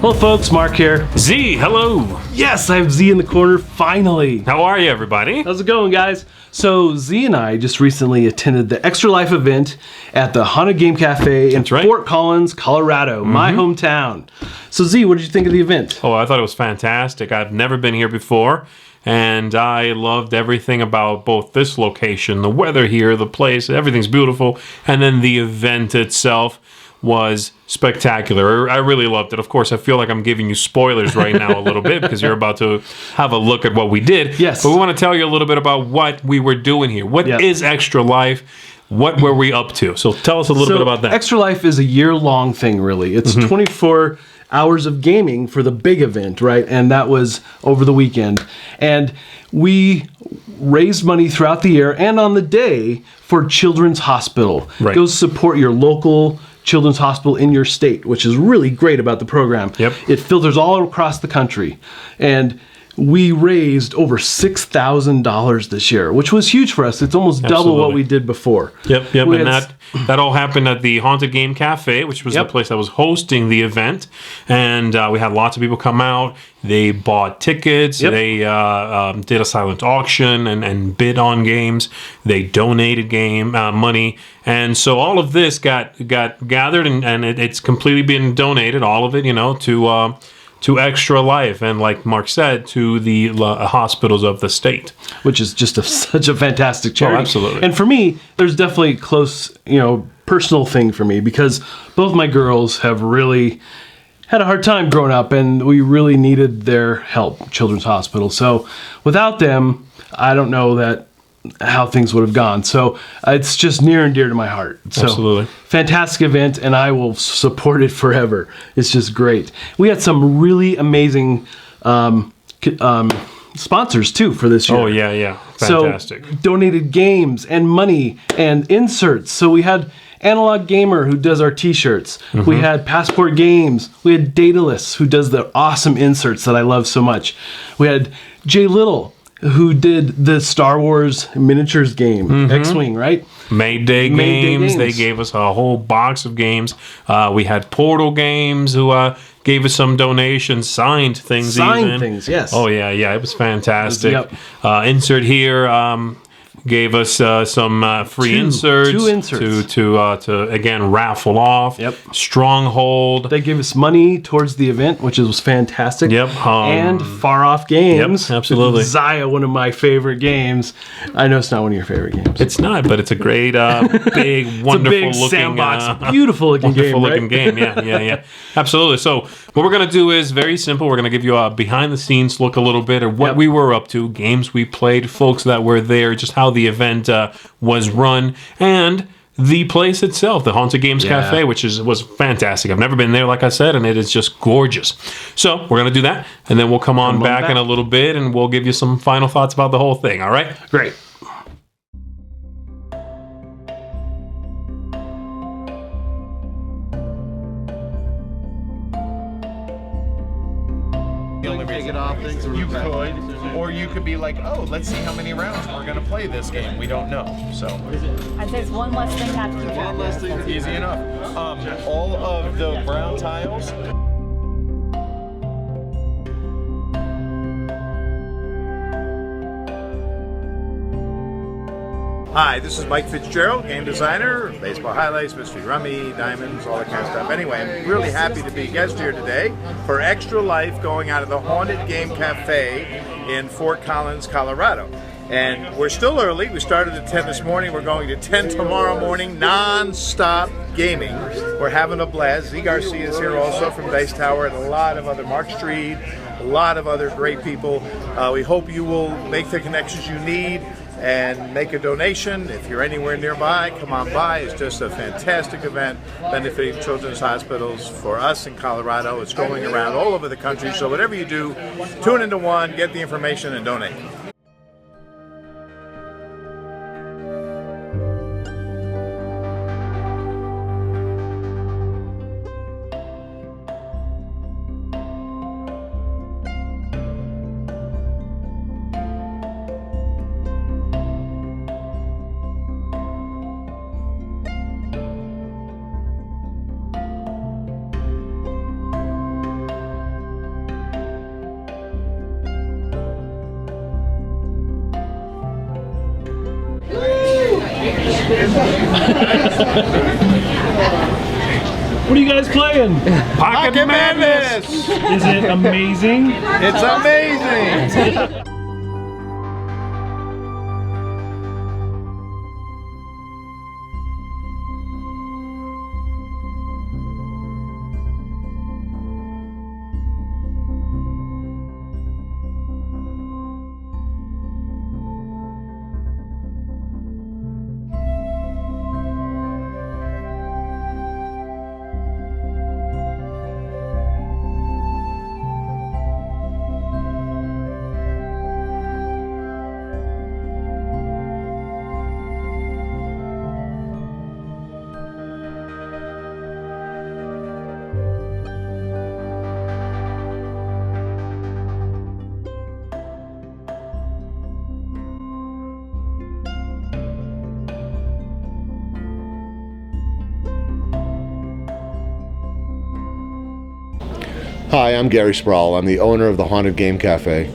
Hello folks, Mark here. Z, hello. Yes, I have Z in the corner, finally. How are you, everybody? How's it going, guys? So Z and I just recently attended the Extra Life event at the Haunted Game Cafe in Fort Collins, Colorado, my hometown. So Z, what did you think of the event? Oh, I thought it was fantastic. I've never been here before, and I loved everything about both this location, the weather here, the place, everything's beautiful, and then the event itself was spectacular. I really loved it. Of course, I feel like I'm giving you spoilers right now a little bit because you're about to have a look at what we did. Yes. But we want to tell you a little bit about what we were doing here. What is Extra Life? What were we up to? So tell us a little bit about that. Extra Life is a year-long thing, really. It's 24 hours of gaming for the big event, right? And that was over the weekend. And we raised money throughout the year and on the day for Children's Hospital. Right. Go support your local Children's Hospital in your state, which is really great about the program. Yep. It filters all across the country. And we raised over $6,000 this year, which was huge for us. It's almost double what we did before. Yep. And that all happened at the Haunted Game Cafe, which was the place that was hosting the event. And we had lots of people come out. They bought tickets. They did a silent auction and bid on games. They donated money. And so all of this got gathered, and it's completely been donated, all of it, to Extra Life, and like Mark said, to the hospitals of the state, which is just such a fantastic charity. Oh, absolutely. And for me, there's definitely a close, personal thing for me because both my girls have really had a hard time growing up, and we really needed their help, Children's Hospital. So without them, I don't know how things would have gone. So it's just near and dear to my heart. So absolutely. Fantastic event, and I will support it forever. It's just great. We had some really amazing sponsors too for this year. Oh yeah. Fantastic. So donated games and money and inserts. So we had Analog Gamer, who does our t-shirts. We had Passport Games. We had Daedalus, who does the awesome inserts that I love so much. We had Jay Little, who did the Star Wars miniatures game, X-Wing, right? Mayday Games. They gave us a whole box of games. We had Portal Games, who gave us some donations, signed things, yes. Oh, yeah, it was fantastic. Insert here gave us some free inserts. Two inserts. To again, raffle off. Yep. Stronghold. They gave us money towards the event, which was fantastic. Yep. And Far Off Games. Yep, absolutely. Zaya, one of my favorite games. I know it's not one of your favorite games. It's not, but it's a great, big, wonderful it's a big looking sandbox. Beautiful looking game, wonderful looking game. Yeah. Absolutely. So what we're going to do is very simple. We're going to give you a behind the scenes look a little bit at what we were up to, games we played, folks that were there, just how the event was run, and the place itself, the Haunted Games Cafe, which was fantastic. I've never been there, like I said, and it is just gorgeous. So we're going to do that, and then we'll come on back in a little bit, and we'll give you some final thoughts about the whole thing, all right? Great. Take it off things. You could, or you could be like, oh, let's see how many rounds we're going to play this game. We don't know. So I'd say it's one less thing to have to keep track of. one less thing, easy enough. All of the brown tiles. Hi, this is Mike Fitzgerald, game designer, baseball highlights, mystery rummy, diamonds, all that kind of stuff. Anyway, I'm really happy to be a guest here today for Extra Life going out of the Haunted Game Cafe in Fort Collins, Colorado. And we're still early. We started at 10 this morning. We're going to 10 tomorrow morning, non-stop gaming. We're having a blast. Z Garcia is here also from Dice Tower, and a lot of other, Mark Streed, a lot of other great people. We hope you will make the connections you need and make a donation. If you're anywhere nearby, come on by. It's just a fantastic event benefiting children's hospitals for us in Colorado. It's going around all over the country, so whatever you do, tune into one, get the information, and donate. What are you guys playing? Pocket Madness! Is it amazing? It's amazing! Hi, I'm Gary Sproul. I'm the owner of the Haunted Game Cafe.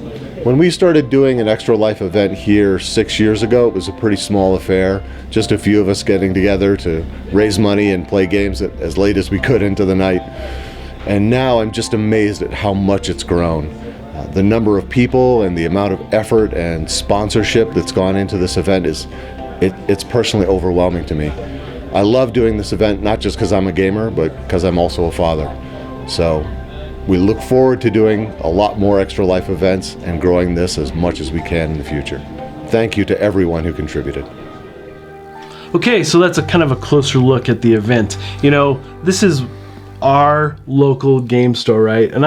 When we started doing an Extra Life event here 6 years ago, it was a pretty small affair. Just a few of us getting together to raise money and play games as late as we could into the night. And now I'm just amazed at how much it's grown. The number of people and the amount of effort and sponsorship that's gone into this event it's personally overwhelming to me. I love doing this event not just because I'm a gamer, but because I'm also a father. So we look forward to doing a lot more Extra Life events and growing this as much as we can in the future. Thank you to everyone who contributed. Okay, so that's a kind of a closer look at the event. You know, this is our local game store, right? And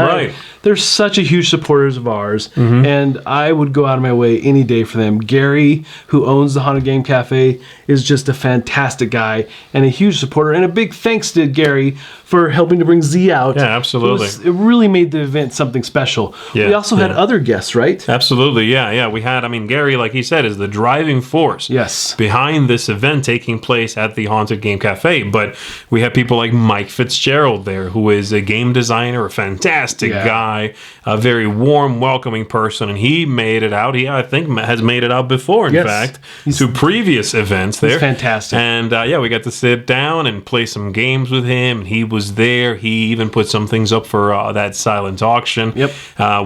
they're such a huge supporters of ours, and I would go out of my way any day for them. Gary, who owns the Haunted Game Cafe, is just a fantastic guy and a huge supporter. And a big thanks to Gary for helping to bring Z out. Yeah, absolutely. It really made the event something special. Yeah, we also had other guests, right? Absolutely, yeah. We had, Gary, like he said, is the driving force behind this event taking place at the Haunted Game Cafe. But we had people like Mike Fitzgerald there, who is a game designer, a fantastic guy, a very warm, welcoming person, and he made it out. He, I think, has made it out before, in fact, to previous events there. He's fantastic. And, we got to sit down and play some games with him. He was there. He even put some things up for that silent auction.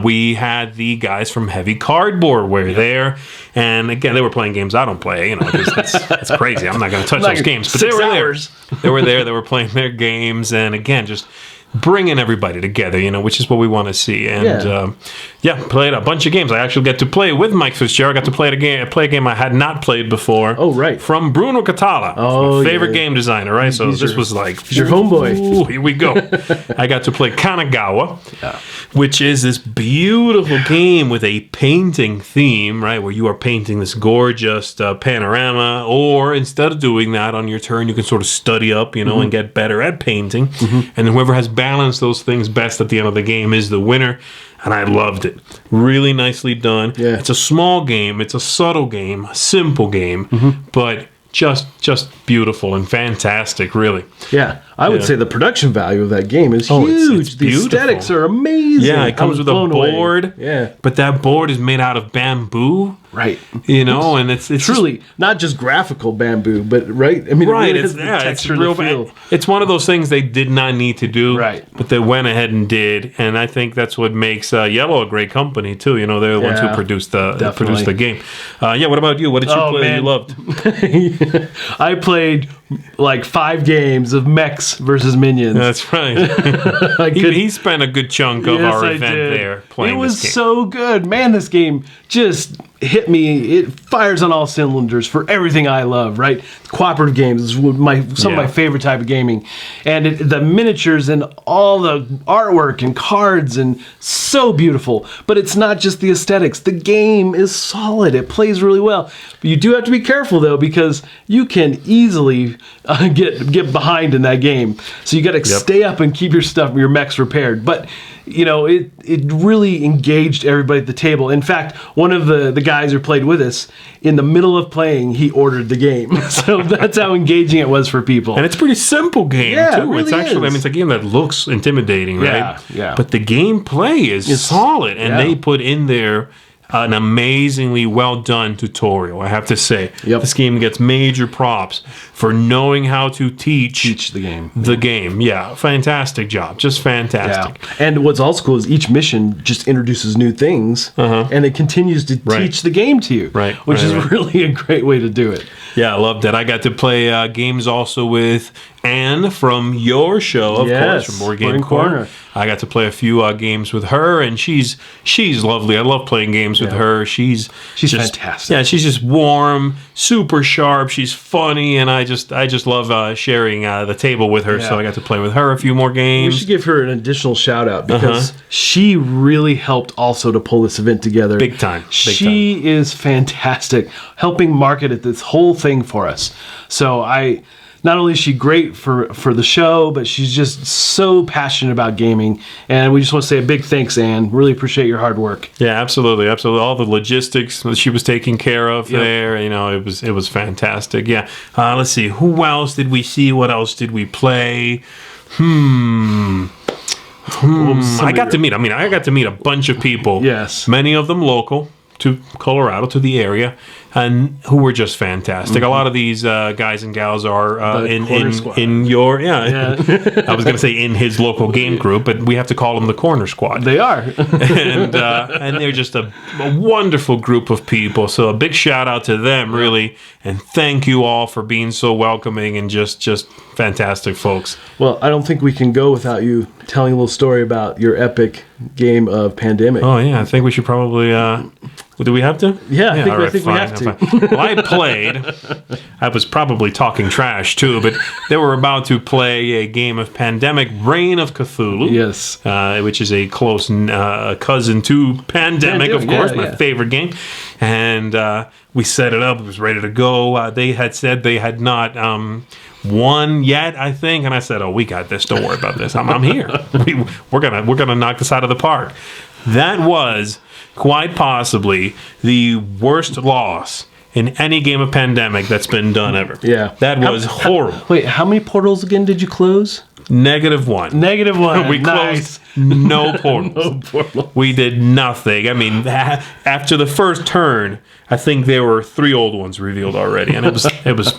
We had the guys from Heavy Cardboard were there. And, again, they were playing games I don't play. You know, that's crazy. I'm not going to touch those games. But they were there. They were there. They were playing their games. And, again, just bringing everybody together, you know, which is what we want to see. And played a bunch of games. I actually get to play with Mike Fitzgerald. I got to play a game I had not played before. Oh, right. From Bruno Catala, my favorite game designer, right? So this was like, he's your homeboy. Ooh, here we go. I got to play Kanagawa, which is this beautiful game with a painting theme, right? Where you are painting this gorgeous panorama, or instead of doing that on your turn, you can sort of study up, you know, and get better at painting. And then whoever has balanced those things best at the end of the game is the winner. And I loved it. Really nicely done. Yeah. It's a small game. It's a subtle game, a simple game, but just beautiful and fantastic, really. Yeah, I would say the production value of that game is huge. It's the beautiful. Aesthetics are amazing. Yeah, it comes with a board. Yeah. But that board is made out of bamboo. Right. You know, and it's truly not just graphical bamboo, but right. I mean, right. It really has the texture and the feel. It's one of those things they did not need to do, right? But they went ahead and did, and I think that's what makes Yellow a great company too. You know, they're the ones who produced the game. What about you? What did you play that you loved? I played like 5 games of mechs versus minions. That's right. He spent a good chunk of our event there playing this game. It was so good. Man, this game just hit me. It fires on all cylinders for everything I love, right? Cooperative games is some of my favorite type of gaming. And the miniatures and all the artwork and cards, and so beautiful. But it's not just the aesthetics. The game is solid. It plays really well. But you do have to be careful, though, because you can easily get behind in that game. So you got to stay up and keep your mechs repaired. But you know, it really engaged everybody at the table. In fact, one of the guys who played with us, in the middle of playing, he ordered the game. So that's how engaging it was for people. And it's a pretty simple game, too. It really it's actually, it's a game that looks intimidating, right? Yeah. But the gameplay is solid. And they put in there an amazingly well done tutorial, I have to say. Yep. This game gets major props for knowing how to teach the game. The game, yeah. Fantastic job. Just fantastic. Yeah. And what's also cool is each mission just introduces new things, and it continues to teach the game to you, which is really a great way to do it. Yeah, I loved it. I got to play games also with Anne from your show, of course, from Board Game Corner. I got to play a few games with her, and she's lovely. I love playing games with her. She's just fantastic. Yeah, she's just warm, super sharp. She's funny, and I just love sharing the table with her. So I got to play with her a few more games. We should give her an additional shout out because she really helped also to pull this event together. Big time. She is fantastic, helping market this whole thing for us. So not only is she great for the show, but she's just so passionate about gaming. And we just want to say a big thanks, Anne. Really appreciate your hard work. Yeah, absolutely. All the logistics that she was taking care of there, it was fantastic. Yeah. Let's see. Who else did we see? What else did we play? I got to meet a bunch of people. Yes. Many of them local to Colorado, to the area, and who were just fantastic. A lot of these guys and gals are in your I was going to say in his local game group, but we have to call them the Corner Squad. They are, and they're just a wonderful group of people. So a big shout out to them, really, and thank you all for being so welcoming and just fantastic folks. Well, I don't think we can go without you telling a little story about your epic game of Pandemic. Oh yeah, I think we should probably. Do we have to? Yeah, I think we have to. Well, I played. I was probably talking trash too, but they were about to play a game of Pandemic, Reign of Cthulhu. Yes, which is a close cousin to Pandemic, of course, my favorite game. And we set it up. It was ready to go. They had said they had not won yet, I think, and I said, "Oh, we got this. Don't worry about this. I'm here. We're gonna knock this out of the park." That was quite possibly the worst loss in any game of Pandemic that's been done ever. Yeah. That was horrible. Wait, how many portals again did you close? -1. -1. We closed no portals. We did nothing. I mean, after the first turn, I think there were 3 old ones revealed already, and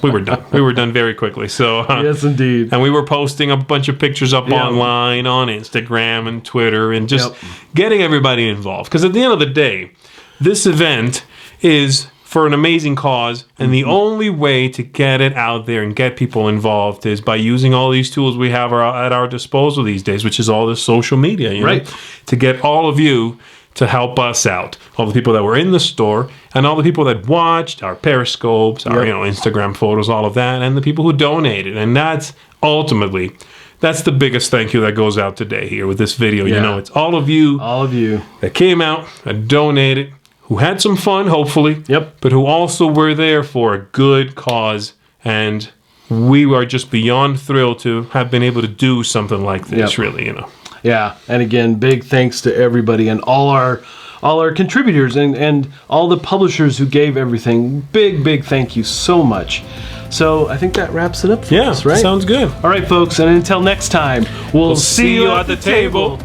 we were done. We were done very quickly. So yes, indeed. And we were posting a bunch of pictures up online on Instagram and Twitter, and just getting everybody involved. Because at the end of the day, this event is for an amazing cause, and the only way to get it out there and get people involved is by using all these tools we have at our disposal these days, which is all this social media, you know, to get all of you to help us out. All the people that were in the store, and all the people that watched our Periscopes, our Instagram photos, all of that, and the people who donated. And that's ultimately, that's the biggest thank you that goes out today here with this video. You know, it's all of you that came out and donated, who had some fun, hopefully, but who also were there for a good cause. And we are just beyond thrilled to have been able to do something like this, really, you know. Yeah, and again, big thanks to everybody and all our contributors and all the publishers who gave everything. Big thank you so much. So I think that wraps it up for us, right? Sounds good. All right, folks, and until next time, we'll see you at the table.